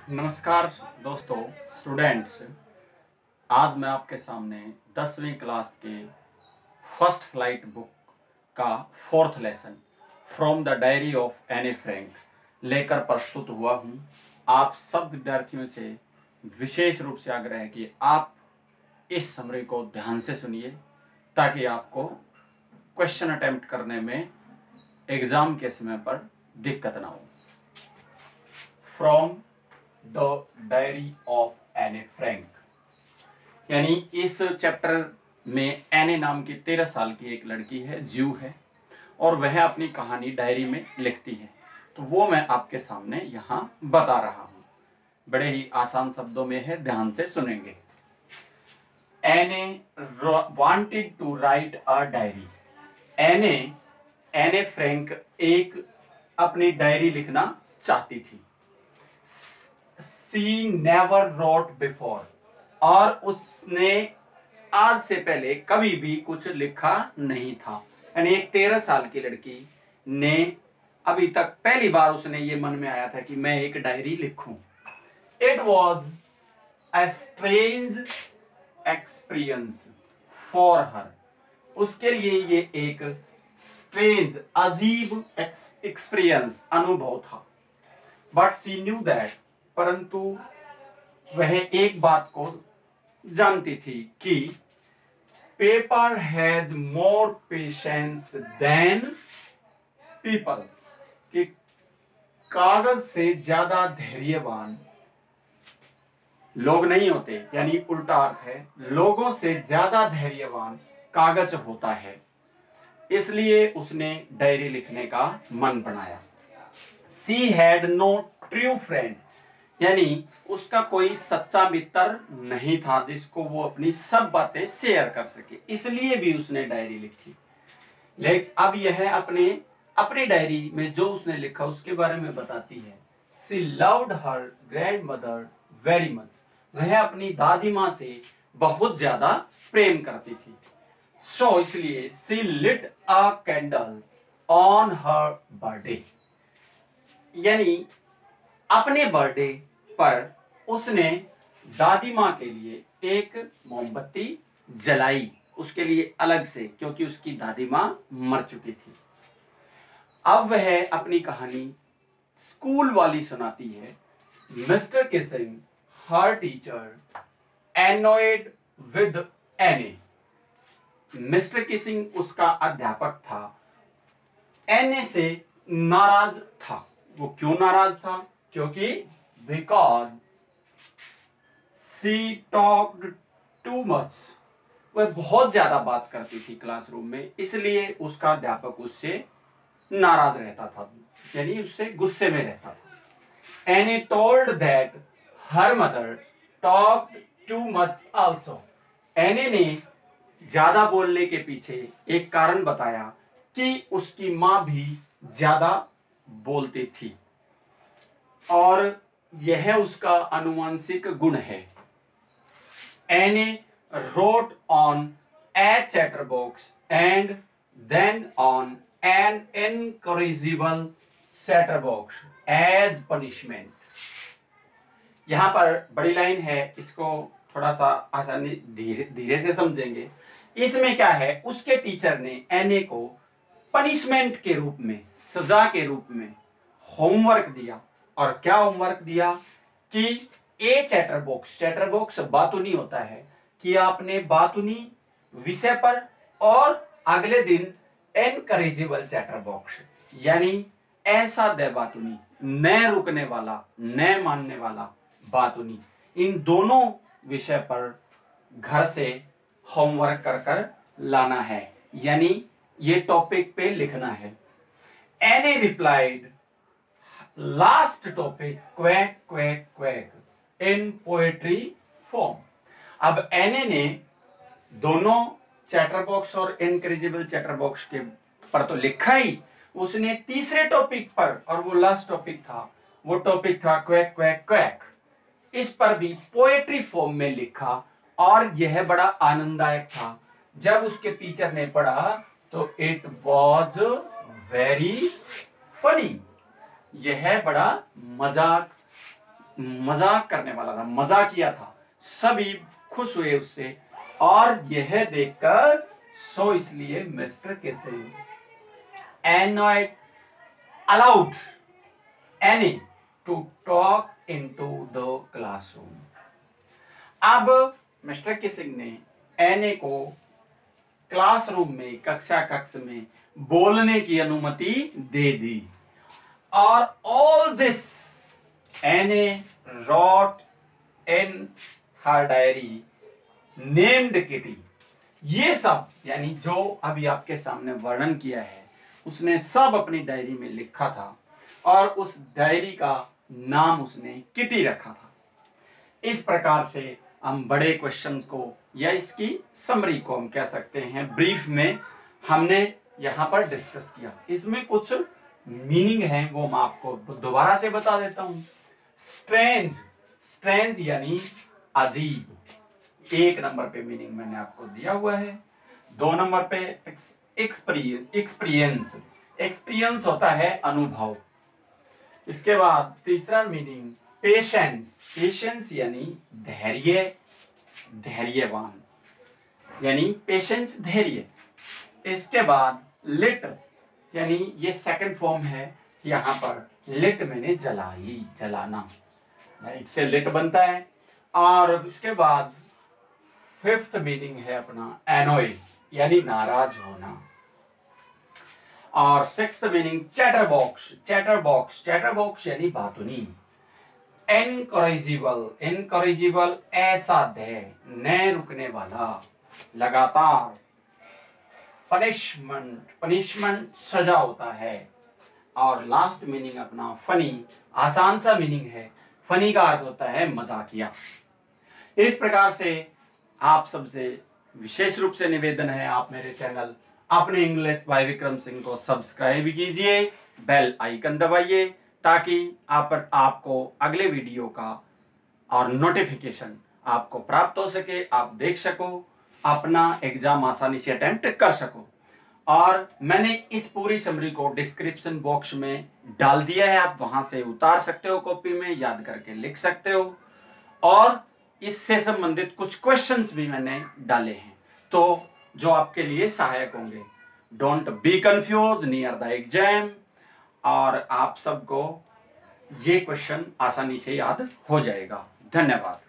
नमस्कार दोस्तों, स्टूडेंट्स। आज मैं आपके सामने 10वीं क्लास के फर्स्ट फ्लाइट बुक का 4th lesson from the diary of Anne Frank लेकर प्रस्तुत हुआ हूँ। आप सब विद्यार्थियों से विशेष रूप से आग्रह है कि आप इस समरी को ध्यान से सुनिए ताकि आपको क्वेश्चन अटेम्प्ट करने में एग्जाम के समय पर दिक्कत ना हो। From the diary of Anne Frank, यानी इस चैप्टर में एने नाम की 13 साल की एक लड़की है, ज्यू है, और वह अपनी कहानी डायरी में लिखती है। तो वो मैं आपके सामने यहाँ बता रहा हूँ। बड़े ही आसान शब्दों में है, ध्यान से सुनेंगे। Anne wanted to write a diary. Anne Frank एक अपनी डायरी लिखना चाहती थी। She never wrote before, और उसने आज से पहले कभी भी कुछ लिखा नहीं था। यानी एक 13 साल की लड़की ने अभी तक पहली बार उसने ये मन में आया था कि मैं एक डायरी लिखूं। It was a strange experience for her. उसके लिए ये एक strange, अजीब experience, अनुभव था। But she knew that, परंतु वह एक बात को जानती थी कि paper has more patience than people, कि कागज से ज्यादा धैर्यवान लोग नहीं होते। यानी उल्टा अर्थ है, लोगों से ज्यादा धैर्यवान कागज होता है। इसलिए उसने डायरी लिखने का मन बनाया। She had no true friend, यानी उसका कोई सच्चा मित्र नहीं था जिसको वो अपनी सब बातें शेयर कर सके, इसलिए भी उसने डायरी लिखी। लेकिन अब यह अपनी डायरी में जो उसने लिखा उसके बारे में बताती है। She loved her grandmother very much, वह अपनी दादी माँ से बहुत ज्यादा प्रेम करती थी। So इसलिए she lit a candle on her birthday, यानी अपने बर्थडे पर उसने दादी माँ के लिए एक मोमबत्ती जलाई, उसके लिए अलग से, क्योंकि उसकी दादी माँ मर चुकी थी। अब वह अपनी कहानी स्कूल वाली सुनाती है। Mr Kissing her teacher annoyed with Anne. Mr Kissing उसका अध्यापक था, एने से नाराज था। वो क्यों नाराज था? क्योंकि because she talked too much, वह बहुत ज्यादा बात करती थी क्लासरूम में, इसलिए उसका अध्यापक उससे नाराज रहता था, यानी उससे गुस्से में रहता था। Any told that her mother talked too much also. Any ने ज्यादा बोलने के पीछे एक कारण बताया कि उसकी मां भी ज्यादा बोलती थी और यह उसका आनुवंशिक गुण है। एने wrote on a chatterbox and then on an incorrigible chatterbox as punishment। यहां पर बड़ी लाइन है, इसको थोड़ा सा आसानी धीरे धीरे से समझेंगे। इसमें क्या है, उसके टीचर ने एने को पनिशमेंट के रूप में, सजा के रूप में होमवर्क दिया। और क्या होमवर्क दिया कि ए चैटरबॉक्स बातुनी होता है, कि आपने बातुनी विषय पर, और अगले दिन एनकरेजेबल चैटरबॉक्स, यानी ऐसा दे बातुनी, न रुकने वाला, न मानने वाला बातुनी, इन दोनों विषय पर घर से होमवर्क कर लाना है, यानी ये टॉपिक पे लिखना है। एने replied last topic quack quack quack in poetry form. अब एने ने दोनों चैटरबॉक्स और इनक्रेजिबल चैटरबॉक्स के पर तो लिखा ही, उसने तीसरे टॉपिक पर, और वो लास्ट टॉपिक था, वो टॉपिक था क्वैक क्वैक क्वैक, इस पर भी पोएट्री फॉर्म में लिखा। और यह बड़ा आनंददायक था। जब उसके टीचर ने पढ़ा तो इट वॉज वेरी फनी, यह बड़ा मजाक करने वाला था, मजाक किया था, सभी खुश हुए उससे और यह देखकर सो इसलिए mister Keesing annoyed allowed Annie to talk into the classroom. अब मिस्टर किसिंग ने एने को क्लासरूम में, कक्षा कक्ष में बोलने की अनुमति दे दी और ऑल दिस एने रॉट इन हर डायरी नेम्ड किटी। ये सब यानी जो अभी आपके सामने वर्णन किया है उसने सब अपनी डायरी में लिखा था और उस डायरी का नाम उसने किटी रखा था। इस प्रकार से हम बड़े क्वेश्चन को या इसकी समरी को हम कह सकते हैं ब्रीफ में हमने यहां पर डिस्कस किया। इसमें कुछ मीनिंग है वो मैं आपको दोबारा से बता देता हूं। स्ट्रेंज, स्ट्रेंज यानी अजीब, 1 नंबर पे मीनिंग मैंने आपको दिया हुआ है। 2 नंबर पे एक्सपीरियंस, एक्सपीरियंस होता है अनुभव। इसके बाद तीसरा मीनिंग पेशेंस, पेशेंस यानी धैर्य, धैर्यवान यानी पेशेंस धैर्य। इसके बाद लिट यानी ये सेकंड फॉर्म है, यहां पर लिट मैंने जलाई, जलाना, इससे लिट बनता है। और इसके बाद 5th मीनिंग है अपना एनोय यानी नाराज होना। और 6th meaning chatterbox, chatterbox, chatterbox यानी बातुनी। इनकरेजिबल, इनकरेजिबल असाध्य, न रुकने वाला, लगातार। पनिशमेंट, पनिशमेंट सजा होता है। और लास्ट मीनिंग अपना फनी, आसान सा मीनिंग है, फनी का अर्थ होता है मजाकिया। इस प्रकार से आप सबसे विशेष रूप से निवेदन है, आप मेरे चैनल अपने इंग्लिश बाय विक्रम सिंह को सब्सक्राइब कीजिए, बेल आइकन दबाइए ताकि आपको अगले वीडियो का और नोटिफिकेशन आपको प्राप्त हो सके, आप देख सको, अपना एग्जाम आसानी से अटेम्प्ट कर सको। और मैंने इस पूरी समरी को डिस्क्रिप्शन बॉक्स में डाल दिया है, आप वहां से उतार सकते हो, कॉपी में याद करके लिख सकते हो। और इससे संबंधित कुछ क्वेश्चंस भी मैंने डाले हैं तो जो आपके लिए सहायक होंगे। Don't be confuse near the exam, और आप सबको ये क्वेश्चन आसानी से याद हो जाएगा। धन्यवाद।